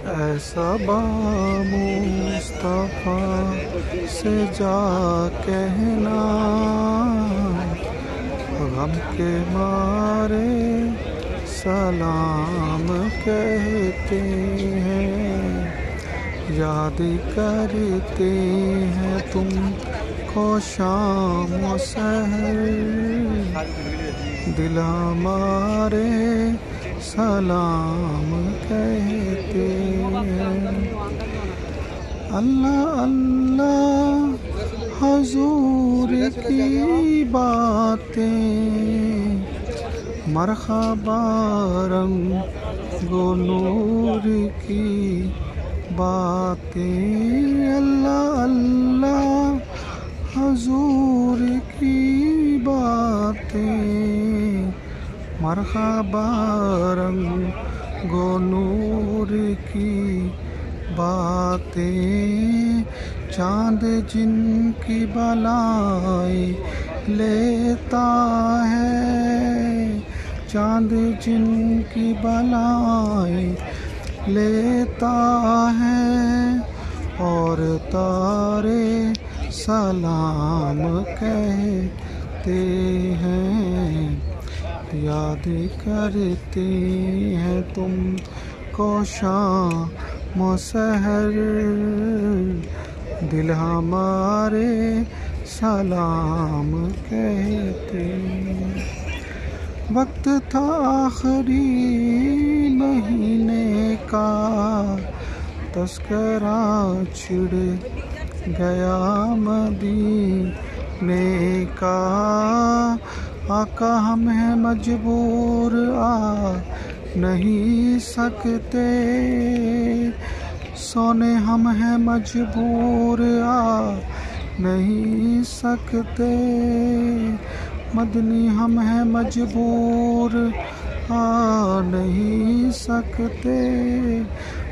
ऐसा मुस्तफा से जा कहना, गम के मारे सलाम कहते हैं। याद करते हैं तुमको शाम और सहर, दिल हमारे सलाम कहते हैं। अल्लाह अल्लाह हुजूर की बातें, मरहबा रंगो नूर की बातें। अल्लाह अल्लाह हुजूर की बातें, मरहबा रंगो नूर की बातें। चाँद जिनकी बलाई लेता है, चाँद जिनकी बलाई लेता है, और तारे सलाम कहते हैं। याद करते हैं तुमको शाम और सहर, दिल हमारे सलाम कहते हैं। वक्त था आखिरी महीने का, तस्करा छिड़ गया मदीने का। आका हम हैं मजबूर आ नहीं सकते, सोने हम हैं मजबूर आ नहीं सकते। मदनी हम हैं मजबूर आ नहीं सकते।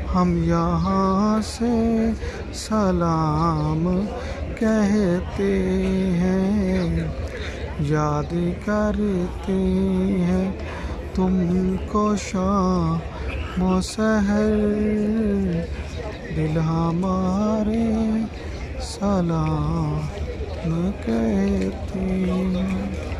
हम यहाँ से सलाम कहते हैं। याद करते हैं तुमको शाम और सहर, दिल हमारे सलाम कहते हैं।